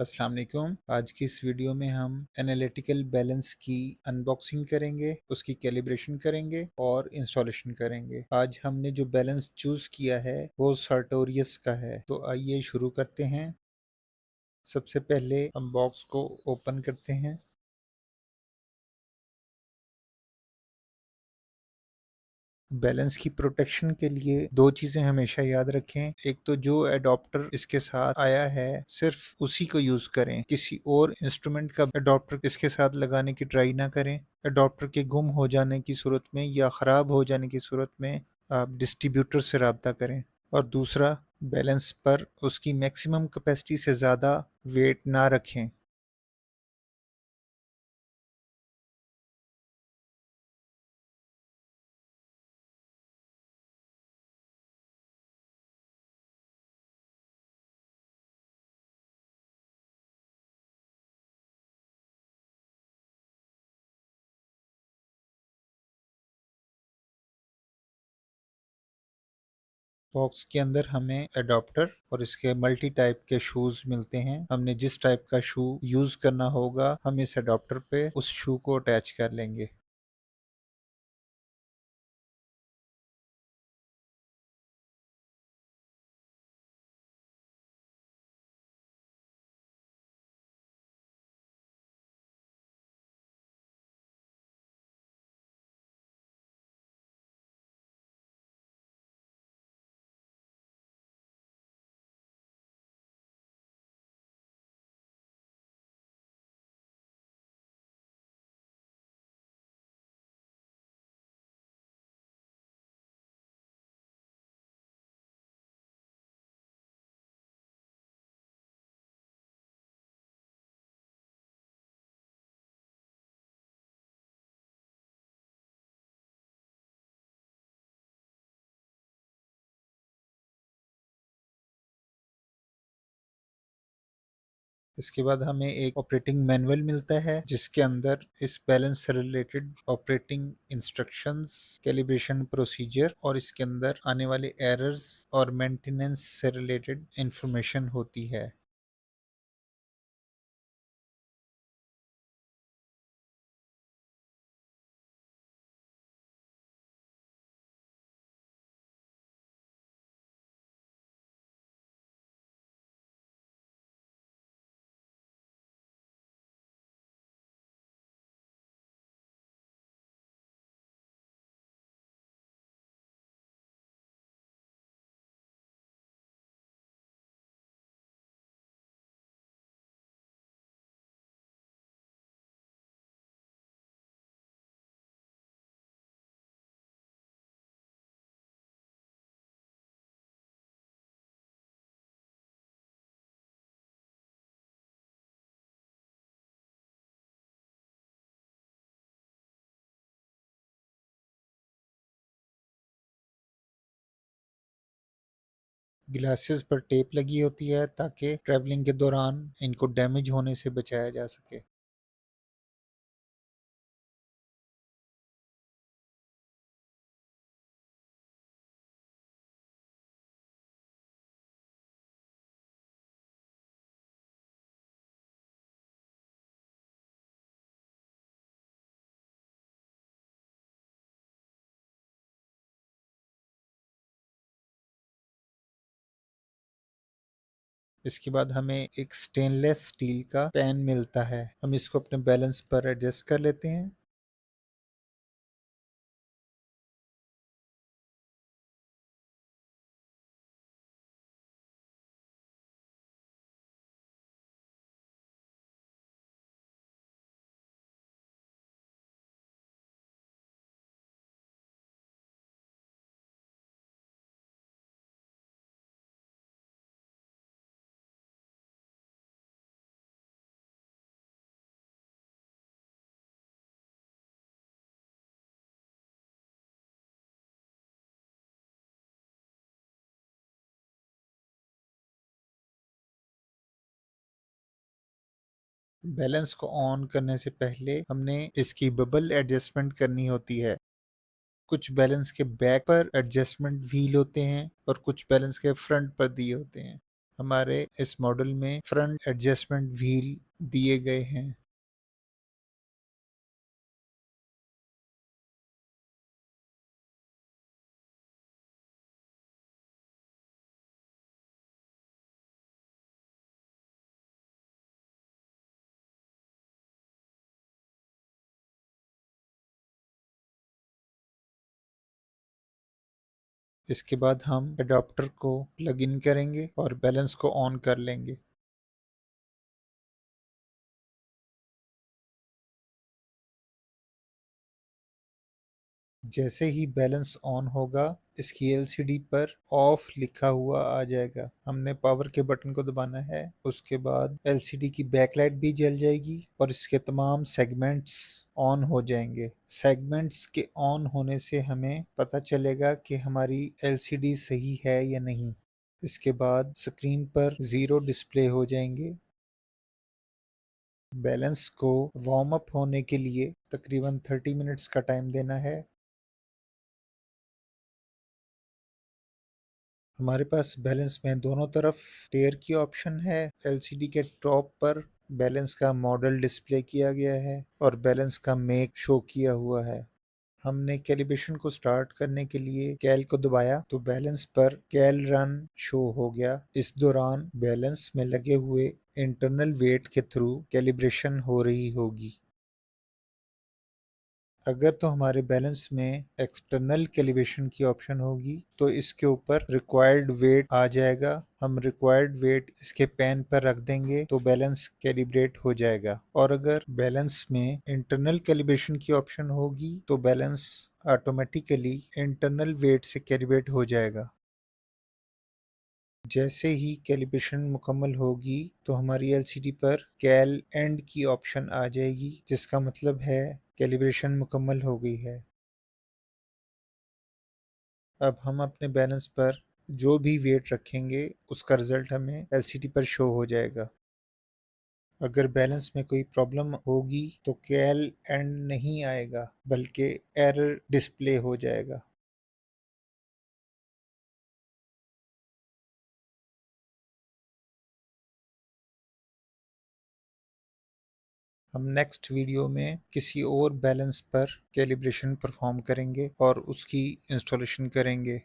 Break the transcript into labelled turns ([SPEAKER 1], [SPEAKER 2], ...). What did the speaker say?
[SPEAKER 1] अस्सलाम वालेकुम। आज की इस वीडियो में हम एनालिटिकल बैलेंस की अनबॉक्सिंग करेंगे, उसकी कैलिब्रेशन करेंगे और इंस्टॉलेशन करेंगे। आज हमने जो बैलेंस चूज किया है वो सर्टोरियस का है। तो आइए शुरू करते हैं। सबसे पहले हम बॉक्स को ओपन करते हैं। बैलेंस की प्रोटेक्शन के लिए दो चीजें हमेशा याद रखें। एक तो जो एडॉप्टर इसके साथ आया है सिर्फ उसी को यूज करें, किसी और इंस्ट्रूमेंट का एडॉप्टर इसके साथ लगाने की ट्राई ना करें। एडॉप्टर के गुम हो जाने की सूरत में या ख़राब हो जाने की सूरत में आप डिस्ट्रीब्यूटर से रब्ता करें। और दूसरा, बैलेंस पर उसकी मैक्सिमम कैपेसिटी से ज़्यादा वेट ना रखें। बॉक्स के अंदर हमें एडॉप्टर और इसके मल्टी टाइप के शूज मिलते हैं। हमने जिस टाइप का शू यूज करना होगा हम इस एडॉप्टर पे उस शू को अटैच कर लेंगे। इसके बाद हमें एक ऑपरेटिंग मैनुअल मिलता है जिसके अंदर इस बैलेंस से related operating instructions, calibration procedure और इसके अंदर आने वाले एरर्स और मेंटेनेंस से रिलेटेड इंफॉर्मेशन होती है। ग्लासेस पर टेप लगी होती है ताकि ट्रैवलिंग के दौरान इनको डैमेज होने से बचाया जा सके। इसके बाद हमें एक स्टेनलेस स्टील का पैन मिलता है। हम इसको अपने बैलेंस पर एडजस्ट कर लेते हैं। बैलेंस को ऑन करने से पहले हमने इसकी बबल एडजस्टमेंट करनी होती है। कुछ बैलेंस के बैक पर एडजस्टमेंट व्हील होते हैं और कुछ बैलेंस के फ्रंट पर दिए होते हैं। हमारे इस मॉडल में फ्रंट एडजस्टमेंट व्हील दिए गए हैं। इसके बाद हम एडाप्टर को प्लग इन करेंगे और बैलेंस को ऑन कर लेंगे। जैसे ही बैलेंस ऑन होगा, इसकी एलसीडी पर ऑफ लिखा हुआ आ जाएगा। हमने पावर के बटन को दबाना है, उसके बाद एलसीडी की बैकलाइट भी जल जाएगी और इसके तमाम सेगमेंट्स ऑन हो जाएंगे। सेगमेंट्स के ऑन होने से हमें पता चलेगा कि हमारी एलसीडी सही है या नहीं। इसके बाद स्क्रीन पर ज़ीरो डिस्प्ले हो जाएंगे। बैलेंस को वार्म अप होने के लिए तकरीबन 30 मिनट्स का टाइम देना है। हमारे पास बैलेंस में दोनों तरफ टेयर की ऑप्शन है। एलसीडी के टॉप पर बैलेंस का मॉडल डिस्प्ले किया गया है और बैलेंस का मेक शो किया हुआ है। हमने कैलिब्रेशन को स्टार्ट करने के लिए कैल को दबाया तो बैलेंस पर कैल रन शो हो गया। इस दौरान बैलेंस में लगे हुए इंटरनल वेट के थ्रू कैलिब्रेशन हो रही होगी। अगर तो हमारे बैलेंस में एक्सटर्नल कैलिब्रेशन की ऑप्शन होगी तो इसके ऊपर रिक्वायर्ड वेट आ जाएगा। हम रिक्वायर्ड वेट इसके पेन पर रख देंगे तो बैलेंस कैलिब्रेट हो जाएगा। और अगर बैलेंस में इंटरनल कैलिब्रेशन की ऑप्शन होगी तो बैलेंस ऑटोमेटिकली इंटरनल वेट से कैलिब्रेट हो जाएगा। जैसे ही कैलिब्रेशन मुकम्मल होगी तो हमारी एलसीडी पर कैल एंड की ऑप्शन आ जाएगी, जिसका मतलब है कैलिब्रेशन मुकम्मल हो गई है। अब हम अपने बैलेंस पर जो भी वेट रखेंगे उसका रिजल्ट हमें एलसीडी पर शो हो जाएगा। अगर बैलेंस में कोई प्रॉब्लम होगी तो कैल एंड नहीं आएगा बल्कि एरर डिस्प्ले हो जाएगा। हम नेक्स्ट वीडियो में किसी और बैलेंस पर कैलिब्रेशन परफॉर्म करेंगे और उसकी इंस्टॉलेशन करेंगे।